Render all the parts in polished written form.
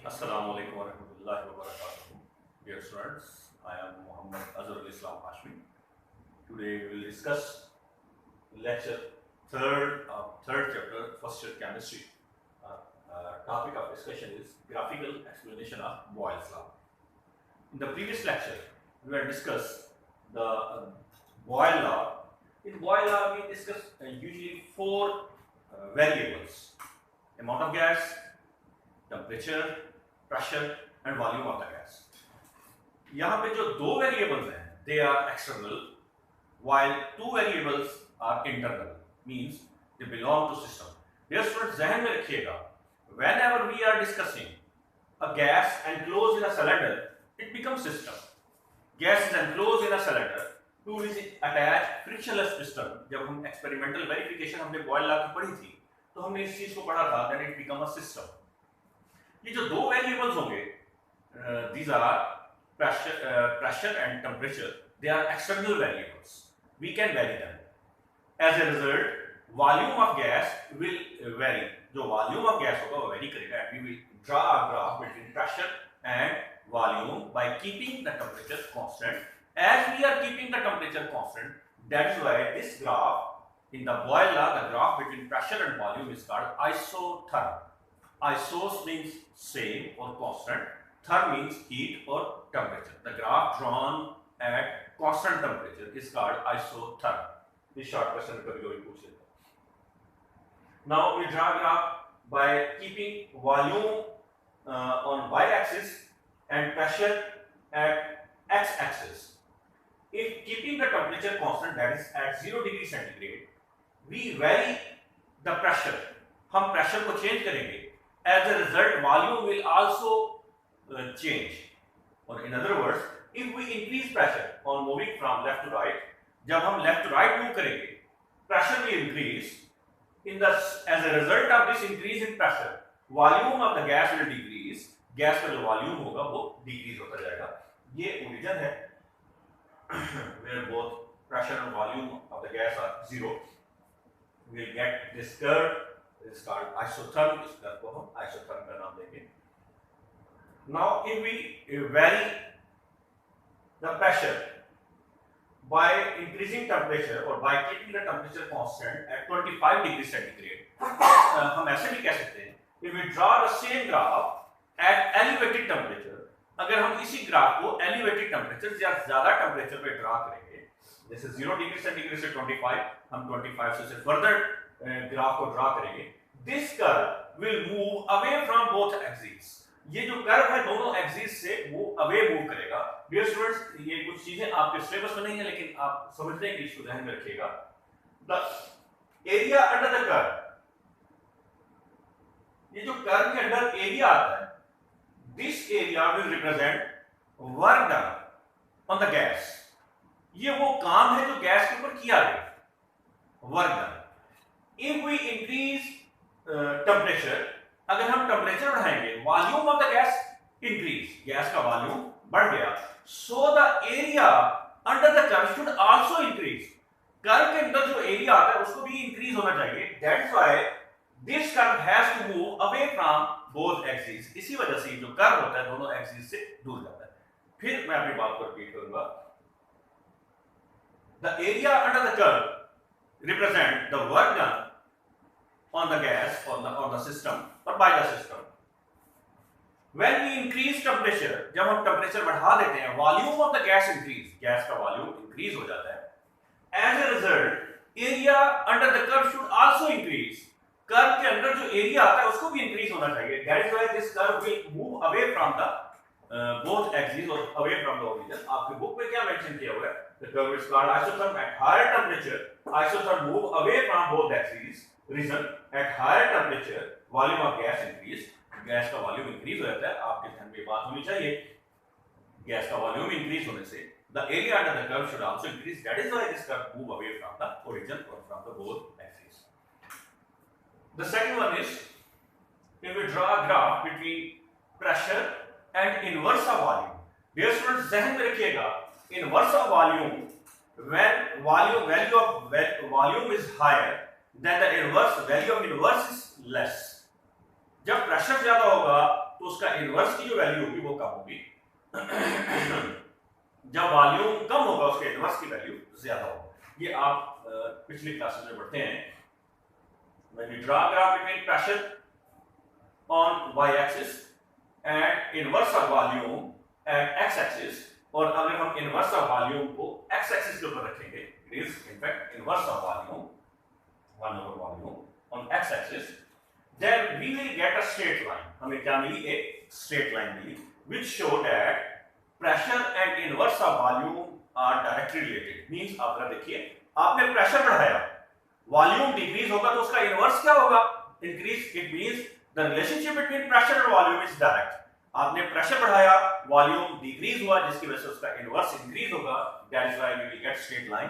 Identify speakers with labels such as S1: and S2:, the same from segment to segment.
S1: Assalamu alaikum warahmatullahi wabarakatuh. Dear students, I am Muhammad Azharul Islam Hashmi. Today we will discuss lecture third chapter, first year chemistry. Topic of discussion is graphical explanation of Boyle's law. In the previous lecture, we had discussed the Boyle law. In Boyle law, we discuss usually four variables: amount of gas, temperature, pressure and volume of the gas. यहाँ पे जो दो variables हैं, they are external, while two variables are internal, means they belong to system. Dear students, ज़हन में रखिएगा, whenever we are discussing a gas enclosed in a cylinder, it becomes system. Gas is enclosed in a cylinder, to which is attached frictionless piston. जब हम experimental verification हमने Boyle law की पढ़ी थी, तो हमने इस चीज को पढ़ा था, then it become a system. ये जो दो वेरिएबल्स होंगे, these are pressure and temperature. They are external variables. We can vary them. As a result, volume of gas will vary. जो volume of gas होगा वो vary करेगा, and we will draw a graph between pressure and volume by keeping the temperature constant. As we are keeping the temperature constant, that is why this graph in the Boyle law, the graph between pressure and volume is called isotherm. Isos means same or constant. Therm means heat or temperature. The graph drawn at constant temperature is called isotherm. This short question कभी कभी पूछ लेते हैं. Now we draw graph by keeping volume on y-axis and pressure at x-axis. If keeping the temperature constant, that is at 0 degree centigrade, we vary the pressure. हम pressure को change करेंगे. As a result, volume will also change. Or in other words, if we increase pressure on moving from left to right, जब हम left to right move करेंगे, pressure will increase. As a result of this increase in pressure, volume of the gas will decrease. Gas का जो volume होगा वो decrease होता जाएगा. ये origin है where both pressure and volume of the gas are 0. We will get this curve. Is called isotherm. इस curve को हम isotherm का नाम देंगे. Now, if we vary the pressure by increasing temperature or by keeping the temperature constant at 25 degrees centigrade, हम ऐसे भी कह सकते हैं, if we draw the same graph at elevated temperature, अगर हम इसी ग्राफ को elevated temperature या ज़्यादा temperature पे ड्रा करेंगे, जैसे 0 डिग्री सेंटीग्रेड से 25, हम 25 से फर्दर ग्राफ को ड्रा करेंगे, this curve will move away from both axes. ये जो कर्व है दोनों एक्सिस से वो अवे मूव करेगा. डियर स्टूडेंट्स, ये कुछ चीजें आपके सिलेबस में नहीं है, लेकिन आप समझने के लिए इसको ध्यान में रखिएगा. The area under the curve, ये जो कर्व के अंदर एरिया आता है, this area will represent work done on the gas. ये वो काम है जो गैस के ऊपर किया गया, work done. If we increase temperature, अगर हम टेम्परेचर बढ़ाएंगे, volume of the gas increase, gas का वॉल्यूम बढ़ गया, so the area under the curve should also increase. Curve के अंदर जो एरिया आता है उसको भी इंक्रीज होना चाहिए. That's why this curve has to move away from both axis. इसी वजह से जो कर्व होता है दोनों एक्सिस से दूर जाता है. फिर मैं अपनी बात को रिपीट करूंगा. The area under the curve represent the work done on the gas or the system or by the system. When we increase temperature, जब हम temperature बढ़ा देते हैं, volume of the gas increase, gas का volume increase हो जाता है. As a result, area under the curve should also increase. Curve के अंदर जो एरिया आता है उसको भी इंक्रीज होना चाहिए. That is why this curve will move away from the both axes or away from the origin. आपके बुक में क्या मेंशन किया हुआ है? The curve is called isotherm. At higher temperature, isotherm move away from both axes. Reason, at higher temperature, volume of gas increase. Gas का volume increase हो जाता है. आपके ध्यान में बात होनी चाहिए, गैस का वॉल्यूम इंक्रीज होने से the area under the curve should also increase. That is why this curve move away from the origin or from the both axes. The second one is, if we draw a graph between pressure and inverse of volume. Dear students, ध्यान में रखिएगा, inverse of volume, when value of volume is higher, then the inverse value of inverse is less. जब pressure ज्यादा होगा तो उसका inverse की जो वैल्यू होगी वो कम होगी। जब वॉल्यूम कम होगा उसके इनवर्स की वैल्यू ज्यादा होगी। ये आप पिछली क्लासेस में पढ़ते हैं। When we draw a graph between pressure on y-axis and inverse of volume at x-axis, और अगर हम इनवर्स ऑफ वॉल्यूम को x-axis के ऊपर रखेंगे, it is in fact inverse of volume 1 over volume on x-axis, then we will get a straight line. हमें क्या मिली? एक straight line milli, which show that pressure and inverse of volume are directly related. Means आप अगर देखिए, आपने pressure बढ़ाया, volume decrease होगा तो उसका इनवर्स क्या होगा? Increase. It means the relationship between pressure और वॉल्यूम इज डायरेक्ट. आपने प्रेशर बढ़ाया, वॉल्यूम डिक्रीज हुआ, जिसकी वजह से उसका इनवर्स इंक्रीज होगा. That is why we will get straight line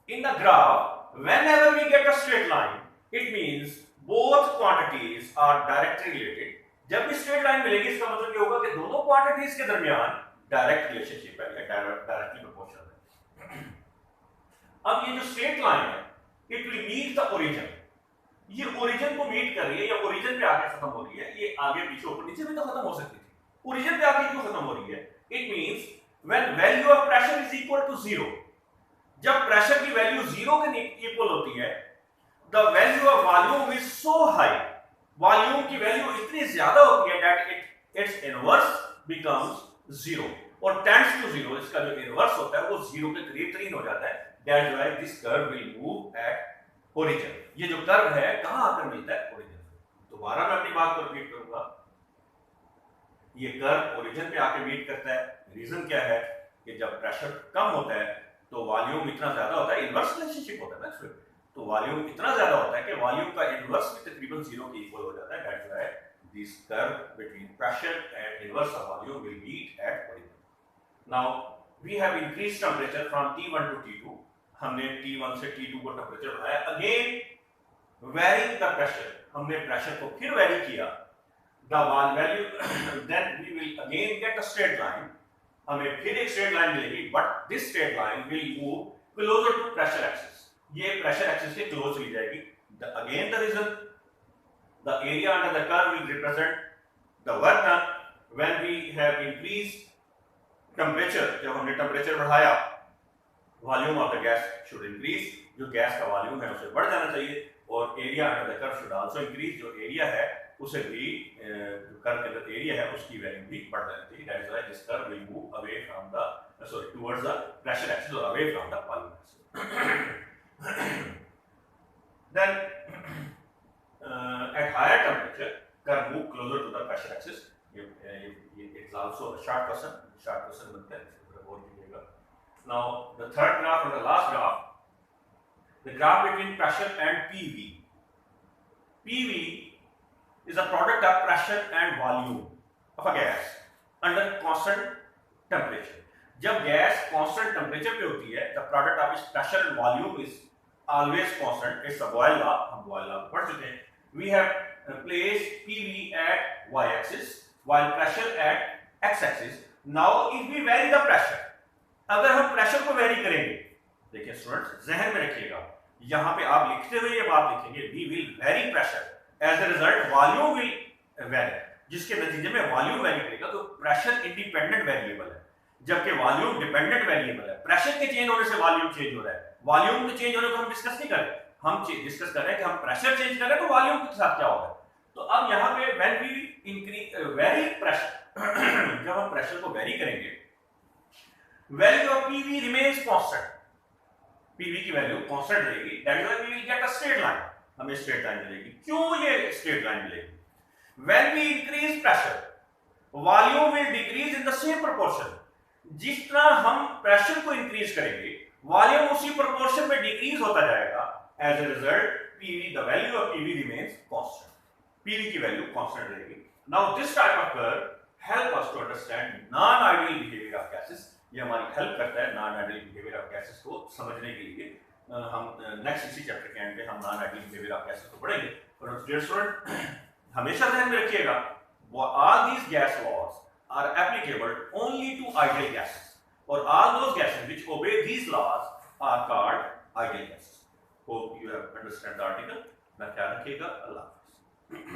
S1: in the graph. Whenever we get a straight line, it means both quantities are directly related. जब भी स्ट्रेट लाइन मिलेगी इसका मतलब ये होगा कि दोनों क्वांटिटीज के दरमियान डायरेक्ट रिलेशनशिप है या डायरेक्टली प्रोपोर्शनल है. अब ये जो स्ट्रेट लाइन है, it will meet the origin. ये ओरिजिन को मीट कर रही है या ओरिजिन पे आके खत्म हो रही है. ये आगे पीछे ऊपर नीचे भी तो खत्म हो सकती थी, ओरिजिन पे आके क्यों खत्म हो रही है? It means when value of pressure is equal to 0, जब प्रेशर की वैल्यू 0 के इक्वल होती है, the value of volume is so high, volume की वैल्यू इतनी ज्यादा होती है दैट इट्स इनवर्स बिकम्स 0 और टेंड्स टू 0. इसका जो इनवर्स होता है वो 0 के करीब हो जाता है. That's why this curve will move at origin. ये जो कर्व है कहां आकर मिलता है? ओरिजिन. दोबारा मैं अपनी बात को रिपीट करूंगा. ये कर्व ओरिजिन पे आके मीट करता है. रीजन क्या है कि जब प्रेशर कम होता है तो वॉल्यूम इतना ज्यादा होता है, इनवर्स रिलेशनशिप होता है ना इसमें, तो वॉल्यूम इतना ज्यादा होता है कि वॉल्यूम का इनवर्स भी तकरीबन 0 के इक्वल हो जाता है. That's why this curve between pressure and inverse of volume will meet at origin. Now we have increased temperature from T1 to T2. हमने T1 से T2 को टेंपरेचर बढ़ाया. अगेन वेरिंग द प्रेशर, हमने pressure को फिर vary किया. The value then we will again get a straight line. हमें फिर एक स्ट्रेट लाइन मिलेगी, but this straight line will move closer to pressure axis. ये प्रेशर एक्सिस के क्लोज चली जाएगी. Again the reason, the area under the curve will represent the work done when we have increased temperature. जब हमने temperature बढ़ाया, volume of the gas should increase. जो gas का volume है उसे बढ़ जाना चाहिए और area under the curve should also increase. जो एरिया है उसे भी, जो कर्व के अंदर एरिया है उसकी वैल्यू भी बढ़ जानी चाहिए. That is why this curve will move away from the towards the pressure axis और away from the volume axis. Then at higher temperature curve move closer to the pressure axis. It's also a short question बनता है, इसको और कीजिएगा. Now the third graph and the last graph, the graph between pressure and PV. PV is a product of pressure and volume of a gas under constant temperature. जब gas constant temperature पे होती है, the product of its pressure and volume is always constant. It's a Boyle law. हम Boyle law पढ़ चुके हैं. We have placed PV at y-axis while pressure at x-axis. Now if we vary the pressure, अगर हम pressure को vary करेंगे, देखिए students जहन में रखिएगा, यहां पे आप लिखते हुए ये बात लिखेंगे, we will vary pressure, as a result volume will vary. जिसके नतीजे में वॉल्यूम वेरी करेगा तो प्रेशर इंडिपेंडेंट वेरिएबल है, जबकि वॉल्यूम डिपेंडेंट वेरिएबल है. प्रेशर के चेंज होने से वॉल्यूम चेंज हो रहा है. वॉल्यूम के चेंज होने को हम डिस्कस नहीं कर रहे, हम डिस्कस कर रहे हैं कि हम प्रेशर चेंज कर रहे हैं तो वॉल्यूम के साथ क्या होगा. तो अब यहाँ पे when we increase vary pressure, जब हम प्रेशर को वेरी करेंगे, value of PV remains constant. PV की वैल्यू कांस्टेंट रहेगी. That is why we will get a straight line. हमें स्ट्रेट लाइन मिलेगी. क्यों ये स्ट्रेट लाइन मिलेगी? When we increase pressure, volume will decrease in the same proportion. जिस तरह हम प्रेशर को इंक्रीज करेंगे, वॉल्यूम उसी प्रोपोर्शन में डिक्रीज होता जाएगा. As a result PV, the value of PV remains constant. PV की वैल्यू कांस्टेंट रहेगी. Now this type of curve help us to understand non ideal behaviour of gases. ये हमारी help करता है non ideal behaviour of gases को समझने के लिए. हम नेक्स्ट इसी चैप्टर के एंड पे हम non ideal behaviour of gases को पढ़ेंगे. पर डियर स्टूडेंट, हमेशा ध्यान में रखिएगा, all these gas laws are applicable only to ideal gases, or all those gases which obey these laws are called ideal gases. Hope you have understand the article. ना ख्याल रखिएगा. अल्लाह हाफ़िज़.